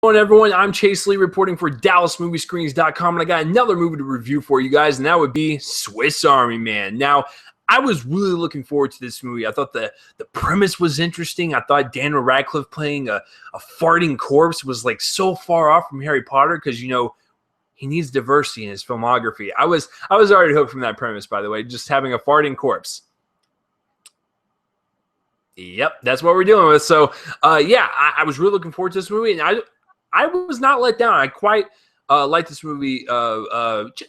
Hello everyone, I'm Chase Lee reporting for DallasMovieScreens.com, and I got another movie to review for you guys, and that would be Swiss Army Man. Now, I was really looking forward to this movie. I thought the premise was interesting. I thought Daniel Radcliffe playing a farting corpse was like so far off from Harry Potter because, you know, he needs diversity in his filmography. I was already hooked from that premise, by the way, just having a farting corpse. Yep, that's what we're dealing with. So, yeah, I was really looking forward to this movie, and I was not let down. I quite like this movie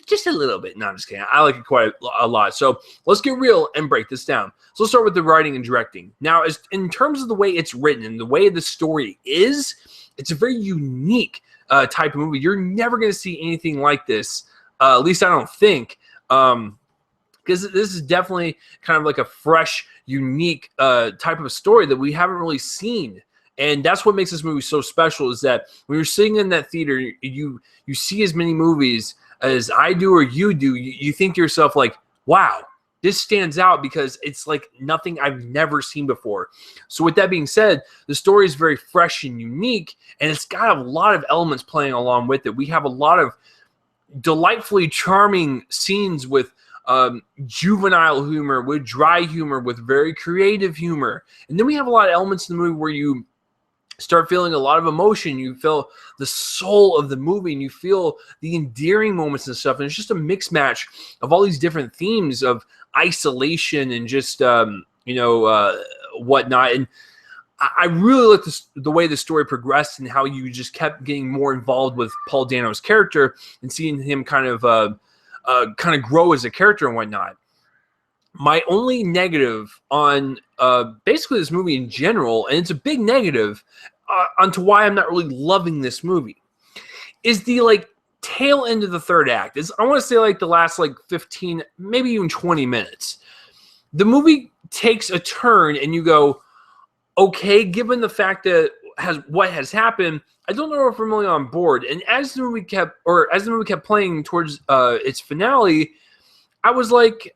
just a little bit. No, I'm just kidding. I like it quite a lot. So let's get real and break this down. So let's start with the writing and directing. Now, in terms of the way it's written and the way the story is, it's a very unique type of movie. You're never going to see anything like this, at least I don't think, because this is definitely kind of like a fresh, unique type of story that we haven't really seen. And that's what makes this movie so special, is that when you're sitting in that theater, you see as many movies as I do or you do, you think to yourself like, wow, this stands out because it's like nothing I've never seen before. So with that being said, the story is very fresh and unique, and it's got a lot of elements playing along with it. We have a lot of delightfully charming scenes with juvenile humor, with dry humor, with very creative humor. And then we have a lot of elements in the movie where you start feeling a lot of emotion. You feel the soul of the movie, and you feel the endearing moments and stuff. And it's just a mix match of all these different themes of isolation and just, whatnot. And I really liked the way the story progressed and how you just kept getting more involved with Paul Dano's character and seeing him kind of grow as a character and whatnot. My only negative on basically this movie in general, and it's a big negative onto why I'm not really loving this movie, is the tail end of the third act. I want to say the last 15, maybe even 20 minutes. The movie takes a turn and you go, okay, given the fact that what has happened, I don't know if I'm really on board. And as the movie kept playing towards its finale, I was like,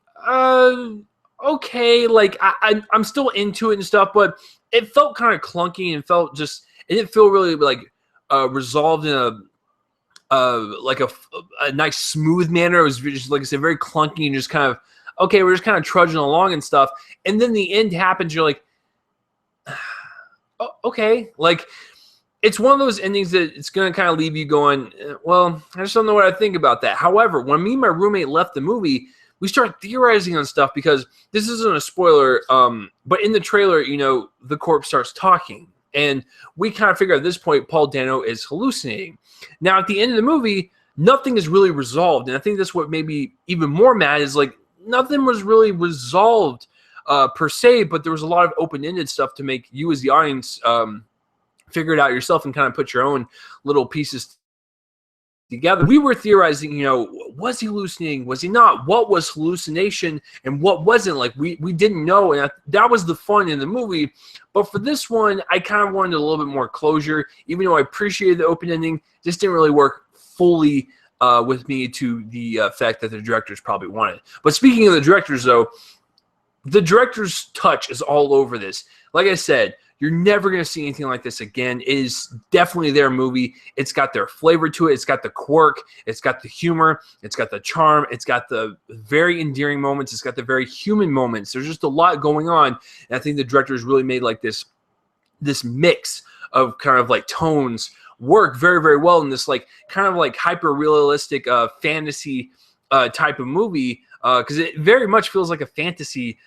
okay, I'm still into it and stuff, but it felt kind of clunky and it didn't feel really resolved in a nice smooth manner. It was just, like I said, very clunky and just kind of, okay, we're just kind of trudging along and stuff. And then the end happens. You're like, oh, okay. It's one of those endings that it's going to kind of leave you going, well, I just don't know what I think about that. However, when me and my roommate left the movie, we started theorizing on stuff because this isn't a spoiler, but in the trailer, the corpse starts talking. And we kind of figure at this point, Paul Dano is hallucinating. Now, at the end of the movie, nothing is really resolved. And I think that's what made me even more mad is nothing was really resolved per se, but there was a lot of open-ended stuff to make you as the audience figure it out yourself and kind of put your own little pieces together. We were theorizing, was he hallucinating? Was he not? What was hallucination and what wasn't? We didn't know, and that was the fun in the movie. But for this one, I kind of wanted a little bit more closure. Even though I appreciated the open ending, just didn't really work fully with me to the effect that the directors probably wanted. But speaking of the directors, though, the director's touch is all over this. Like I said, you're never going to see anything like this again. It is definitely their movie. It's got their flavor to it. It's got the quirk. It's got the humor. It's got the charm. It's got the very endearing moments. It's got the very human moments. There's just a lot going on. And I think the directors really made this mix of kind of tones work very, very well in this kind of hyper realistic fantasy type of movie, because it very much feels like a fantasy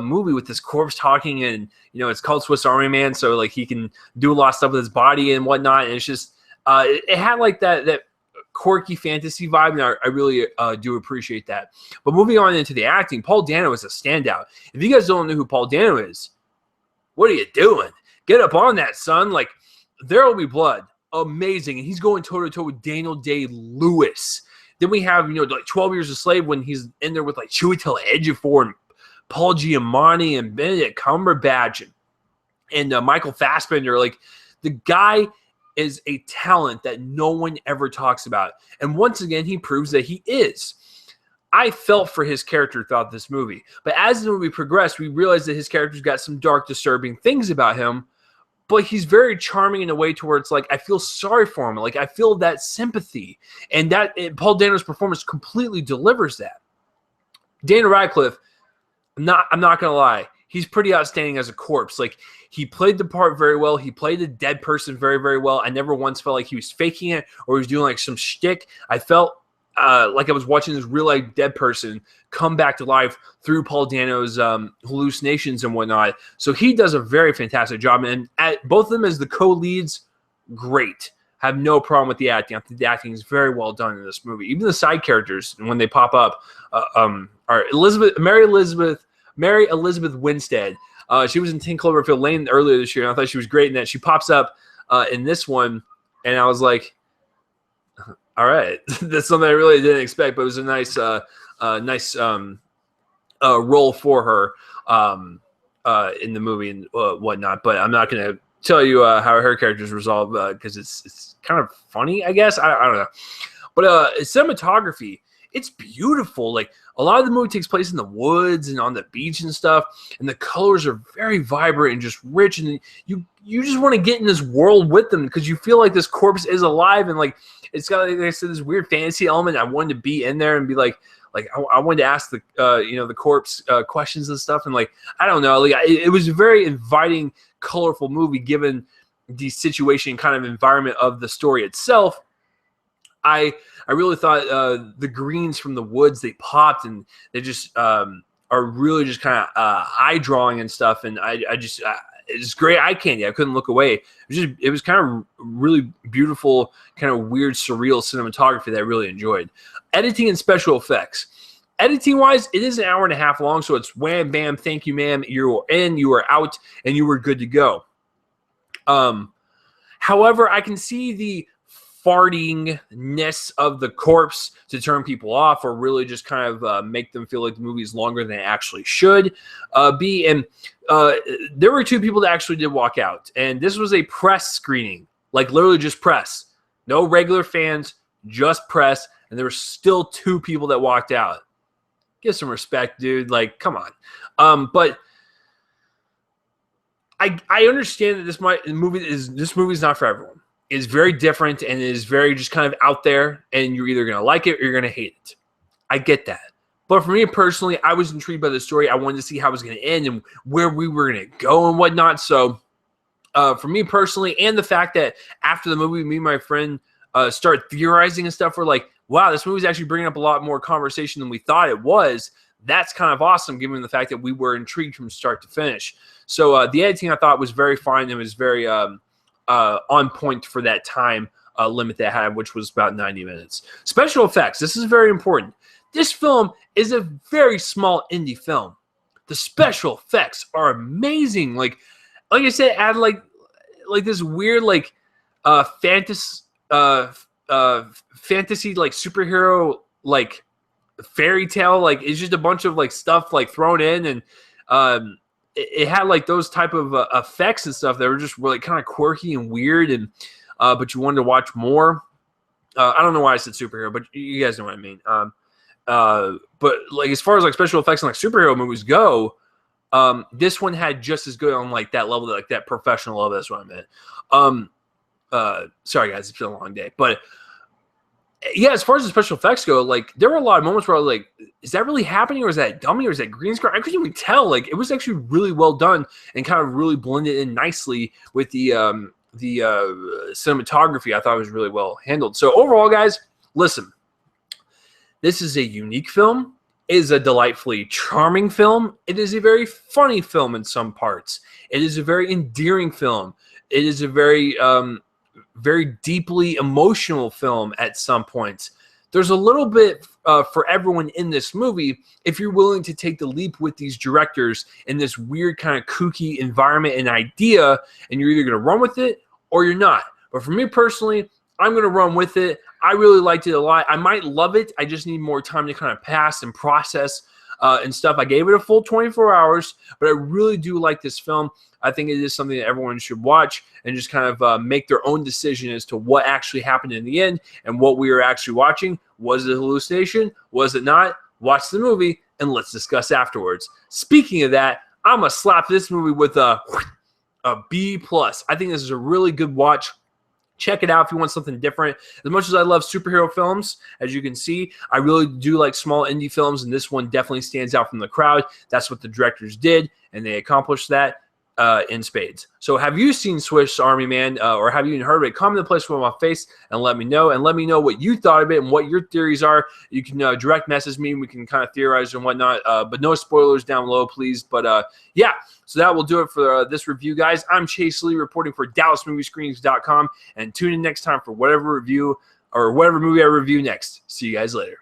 movie with this corpse talking, and it's called Swiss Army Man, so he can do a lot of stuff with his body and whatnot, and it's just it had that quirky fantasy vibe, and I really do appreciate that. But moving on into the acting, Paul Dano is a standout. If you guys don't know who Paul Dano is, what are you doing? Get up on that, son. There Will Be Blood, amazing, and he's going toe to toe with Daniel Day-Lewis. Then we have 12 Years a Slave when he's in there with Chiwetel Ejiofor and Paul Giamatti and Benedict Cumberbatch and Michael Fassbender. The guy is a talent that no one ever talks about. And once again, he proves that he is. I felt for his character throughout this movie. But as the movie progressed, we realized that his character's got some dark, disturbing things about him. but he's very charming in a way to where it's like I feel sorry for him. Like I feel that sympathy, and Paul Dano's performance completely delivers that. Daniel Radcliffe, I'm not gonna lie, he's pretty outstanding as a corpse. Like he played the part very well. He played a dead person very, very well. I never once felt like he was faking it or he was doing like some shtick. I felt like I was watching this real life dead person come back to life through Paul Dano's hallucinations and whatnot. So he does a very fantastic job. And at both of them as the co-leads, great. Have no problem with the acting. I think the acting is very well done in this movie. Even the side characters, when they pop up, are Mary Elizabeth Winstead. She was in 10 Cloverfield Lane earlier this year, and I thought she was great in that. She pops up in this one, and I was like, all right, that's something I really didn't expect, but it was a nice role for her in the movie and whatnot. But I'm not going to tell you how her character is resolved because it's kind of funny, I guess. I don't know. But cinematography, it's beautiful. Like a lot of the movie takes place in the woods and on the beach and stuff, and the colors are very vibrant and just rich, and you just want to get in this world with them because you feel like this corpse is alive, and like it's got, like I said, this weird fantasy element. I wanted to be in there and be like I wanted to ask the the corpse questions and stuff, and like I don't know, like it was a very inviting, colorful movie given the situation kind of environment of the story itself. I really thought the greens from the woods, they popped, and they just are really just kind of eye drawing and stuff. And it's great eye candy. I couldn't look away. It was kind of really beautiful, kind of weird, surreal cinematography that I really enjoyed. Editing and special effects. Editing wise, it is an hour and a half long, so it's wham bam, thank you, ma'am. You're in, you are out, and you were good to go. However, I can see the fartingness of the corpse to turn people off or really just kind of make them feel like the movie is longer than it actually should be. And there were two people that actually did walk out. And this was a press screening, like literally just press. No regular fans, just press. And there were still two people that walked out. Give some respect, dude. Like, come on. But I understand that this movie is not for everyone. Is very different and is very just kind of out there, and you're either going to like it or you're going to hate it. I get that. But for me personally, I was intrigued by the story. I wanted to see how it was going to end and where we were going to go and whatnot. So for me personally, and the fact that after the movie, me and my friend started theorizing and stuff, we're like, wow, this movie's actually bringing up a lot more conversation than we thought it was. That's kind of awesome, given the fact that we were intrigued from start to finish. So the editing I thought was very fine. It was very on point for that time limit they had, which was about 90 minutes. Special effects. This is very important. This film is a very small indie film. The special effects are amazing. Like I said, add like this weird fantasy like superhero like fairy tale. Like it's just a bunch of like stuff like thrown in, and it had like those type of effects and stuff that were just really kind of quirky and weird, and but you wanted to watch more. I don't know why I said superhero, but you guys know what I mean. But like as far as like special effects and like superhero movies go, this one had just as good on like that level, like that professional level. That's what I meant. Sorry guys, it's been a long day, but yeah, as far as the special effects go, like there were a lot of moments where I was like, is that really happening, or is that dummy, or is that green screen? I couldn't even tell. Like it was actually really well done and kind of really blended in nicely with the cinematography. I thought it was really well handled. So overall, guys, listen, this is a unique film. It is a delightfully charming film. It is a very funny film in some parts. It is a very endearing film. It is a very very deeply emotional film at some points. There's a little bit for everyone in this movie if you're willing to take the leap with these directors in this weird kind of kooky environment and idea, and you're either going to run with it or you're not. But for me personally, I'm going to run with it. I really liked it a lot. I might love it. I just need more time to kind of pass and process and stuff. I gave it a full 24 hours, but I really do like this film. I think it is something that everyone should watch and just kind of make their own decision as to what actually happened in the end and what we were actually watching. Was it a hallucination? Was it not? Watch the movie and let's discuss afterwards. Speaking of that, I'm going to slap this movie with a a B+. I think this is a really good watch. Check it out if you want something different. As much as I love superhero films, as you can see, I really do like small indie films, and this one definitely stands out from the crowd. That's what the directors did, and they accomplished that in spades. So have you seen Swiss Army Man, or have you even heard of it? Comment in the place with my face and let me know. And let me know what you thought of it and what your theories are. You can direct message me, and we can kind of theorize and whatnot. But no spoilers down below, please. But yeah, so that will do it for this review, guys. I'm Chase Lee reporting for DallasMovieScreenings.com, and tune in next time for whatever review or whatever movie I review next. See you guys later.